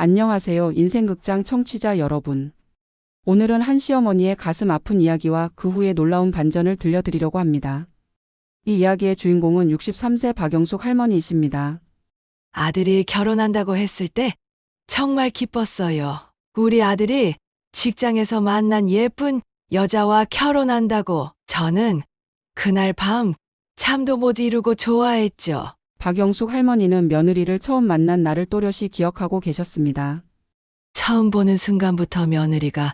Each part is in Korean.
안녕하세요, 인생극장 청취자 여러분. 오늘은 한 시어머니의 가슴 아픈 이야기와 그 후의 놀라운 반전을 들려드리려고 합니다. 이 이야기의 주인공은 63세 박영숙 할머니이십니다. 아들이 결혼한다고 했을 때 정말 기뻤어요. 우리 아들이 직장에서 만난 예쁜 여자와 결혼한다고 저는 그날 밤 잠도 못 이루고 좋아했죠. 박영숙 할머니는 며느리를 처음 만난 날을 또렷이 기억하고 계셨습니다. 처음 보는 순간부터 며느리가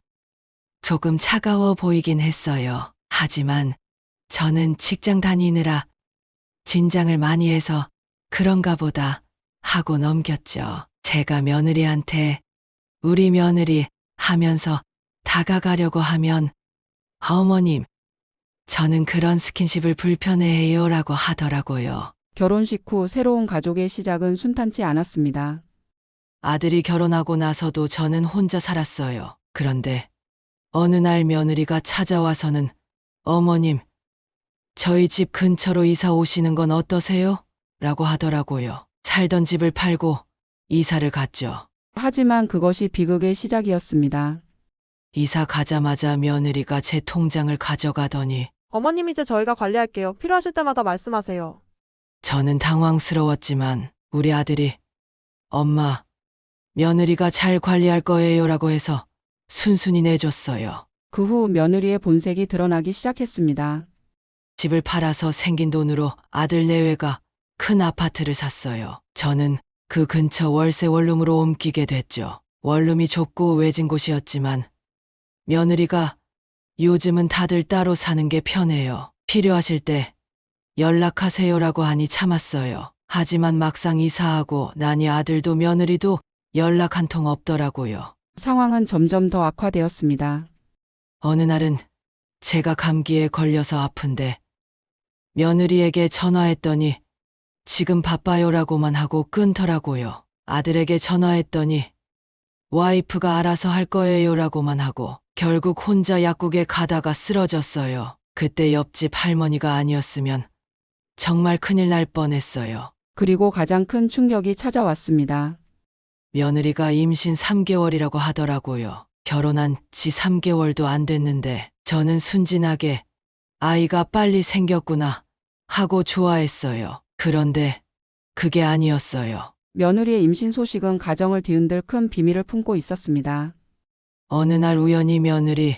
조금 차가워 보이긴 했어요. 하지만 저는 직장 다니느라 진장을 많이 해서 그런가 보다 하고 넘겼죠. 제가 며느리한테 우리 며느리 하면서 다가가려고 하면 어머님, 저는 그런 스킨십을 불편해해요 라고 하더라고요. 결혼식 후 새로운 가족의 시작은 순탄치 않았습니다. 아들이 결혼하고 나서도 저는 혼자 살았어요. 그런데 어느 날 며느리가 찾아와서는 어머님, 저희 집 근처로 이사 오시는 건 어떠세요? 라고 하더라고요. 살던 집을 팔고 이사를 갔죠. 하지만 그것이 비극의 시작이었습니다. 이사 가자마자 며느리가 제 통장을 가져가더니 어머님 이제 저희가 관리할게요. 필요하실 때마다 말씀하세요. 저는 당황스러웠지만 우리 아들이 엄마, 며느리가 잘 관리할 거예요 라고 해서 순순히 내줬어요. 그 후 며느리의 본색이 드러나기 시작했습니다. 집을 팔아서 생긴 돈으로 아들 내외가 큰 아파트를 샀어요. 저는 그 근처 월세 원룸으로 옮기게 됐죠. 원룸이 좁고 외진 곳이었지만 며느리가 요즘은 다들 따로 사는 게 편해요. 필요하실 때 연락하세요라고 하니 참았어요. 하지만 막상 이사하고 나니 아들도 며느리도 연락 한 통 없더라고요. 상황은 점점 더 악화되었습니다. 어느 날은 제가 감기에 걸려서 아픈데 며느리에게 전화했더니 지금 바빠요라고만 하고 끊더라고요. 아들에게 전화했더니 와이프가 알아서 할 거예요라고만 하고 결국 혼자 약국에 가다가 쓰러졌어요. 그때 옆집 할머니가 아니었으면 정말 큰일 날 뻔했어요. 그리고 가장 큰 충격이 찾아왔습니다. 며느리가 임신 3개월이라고 하더라고요. 결혼한 지 3개월도 안 됐는데 저는 순진하게 아이가 빨리 생겼구나 하고 좋아했어요. 그런데 그게 아니었어요. 며느리의 임신 소식은 가정을 뒤흔들 큰 비밀을 품고 있었습니다. 어느 날 우연히 며느리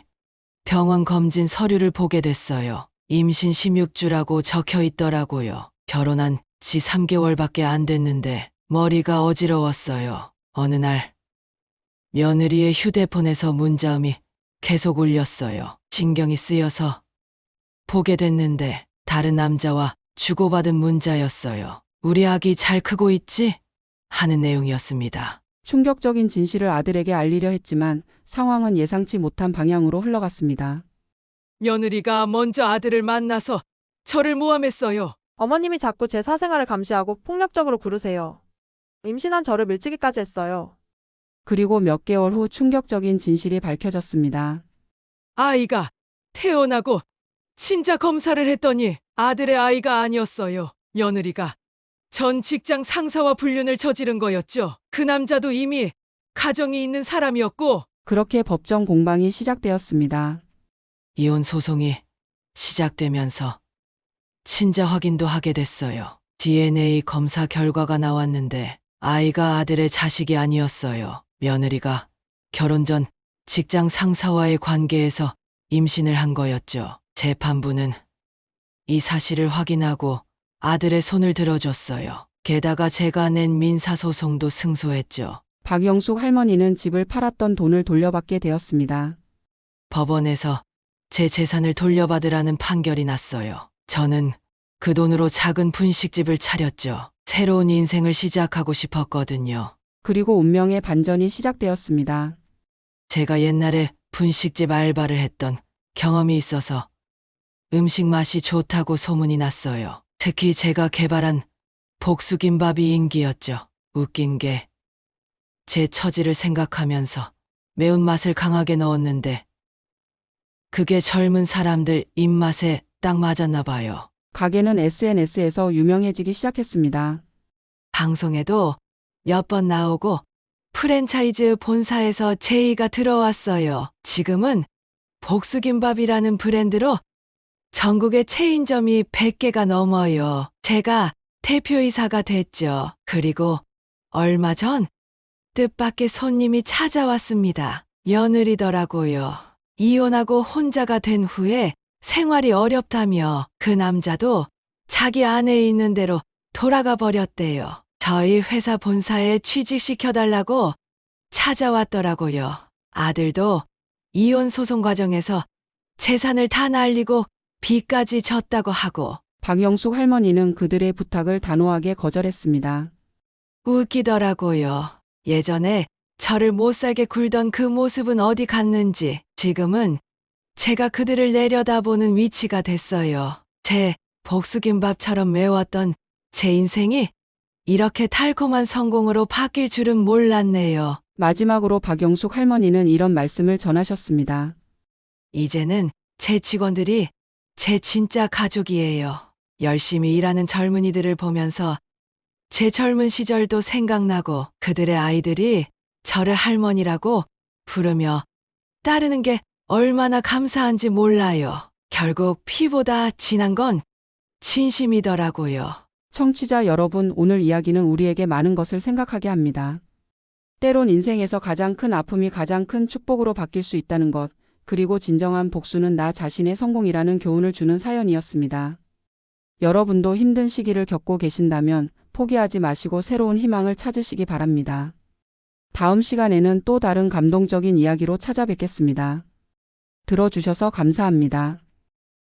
병원 검진 서류를 보게 됐어요. 임신 16주라고 적혀 있더라고요. 결혼한 지 3개월밖에 안 됐는데 머리가 어지러웠어요. 어느 날 며느리의 휴대폰에서 문자음이 계속 울렸어요. 신경이 쓰여서 보게 됐는데 다른 남자와 주고받은 문자였어요. 우리 아기 잘 크고 있지? 하는 내용이었습니다. 충격적인 진실을 아들에게 알리려 했지만 상황은 예상치 못한 방향으로 흘러갔습니다. 며느리가 먼저 아들을 만나서 저를 모함했어요. 어머님이 자꾸 제 사생활을 감시하고 폭력적으로 구르세요. 임신한 저를 밀치기까지 했어요. 그리고 몇 개월 후 충격적인 진실이 밝혀졌습니다. 아이가 태어나고 친자 검사를 했더니 아들의 아이가 아니었어요. 며느리가 전 직장 상사와 불륜을 저지른 거였죠. 그 남자도 이미 가정이 있는 사람이었고 그렇게 법정 공방이 시작되었습니다. 이혼 소송이 시작되면서 친자 확인도 하게 됐어요. DNA 검사 결과가 나왔는데 아이가 아들의 자식이 아니었어요. 며느리가 결혼 전 직장 상사와의 관계에서 임신을 한 거였죠. 재판부는 이 사실을 확인하고 아들의 손을 들어줬어요. 게다가 제가 낸 민사소송도 승소했죠. 박영숙 할머니는 집을 팔았던 돈을 돌려받게 되었습니다. 법원에서 제 재산을 돌려받으라는 판결이 났어요. 저는 그 돈으로 작은 분식집을 차렸죠. 새로운 인생을 시작하고 싶었거든요. 그리고 운명의 반전이 시작되었습니다. 제가 옛날에 분식집 알바를 했던 경험이 있어서 음식 맛이 좋다고 소문이 났어요. 특히 제가 개발한 복수김밥이 인기였죠. 웃긴 게 제 처지를 생각하면서 매운맛을 강하게 넣었는데 그게 젊은 사람들 입맛에 딱 맞았나 봐요. 가게는 SNS에서 유명해지기 시작했습니다. 방송에도 몇 번 나오고 프랜차이즈 본사에서 제의가 들어왔어요. 지금은 복수김밥이라는 브랜드로 전국의 체인점이 100개가 넘어요. 제가 대표이사가 됐죠. 그리고 얼마 전 뜻밖의 손님이 찾아왔습니다. 며느리더라고요. 이혼하고 혼자가 된 후에 생활이 어렵다며 그 남자도 자기 아내 있는 대로 돌아가 버렸대요. 저희 회사 본사에 취직시켜달라고 찾아왔더라고요. 아들도 이혼 소송 과정에서 재산을 다 날리고 빚까지 졌다고 하고 박영숙 할머니는 그들의 부탁을 단호하게 거절했습니다. 웃기더라고요. 예전에 저를 못살게 굴던 그 모습은 어디 갔는지 지금은 제가 그들을 내려다보는 위치가 됐어요. 제 복수김밥처럼 매웠던 제 인생이 이렇게 달콤한 성공으로 바뀔 줄은 몰랐네요. 마지막으로 박영숙 할머니는 이런 말씀을 전하셨습니다. 이제는 제 직원들이 제 진짜 가족이에요. 열심히 일하는 젊은이들을 보면서 제 젊은 시절도 생각나고 그들의 아이들이 저를 할머니라고 부르며 따르는 게 얼마나 감사한지 몰라요. 결국 피보다 진한 건 진심이더라고요. 청취자 여러분, 오늘 이야기는 우리에게 많은 것을 생각하게 합니다. 때론 인생에서 가장 큰 아픔이 가장 큰 축복으로 바뀔 수 있다는 것, 그리고 진정한 복수는 나 자신의 성공이라는 교훈을 주는 사연이었습니다. 여러분도 힘든 시기를 겪고 계신다면 포기하지 마시고 새로운 희망을 찾으시기 바랍니다. 다음 시간에는 또 다른 감동적인 이야기로 찾아뵙겠습니다. 들어주셔서 감사합니다.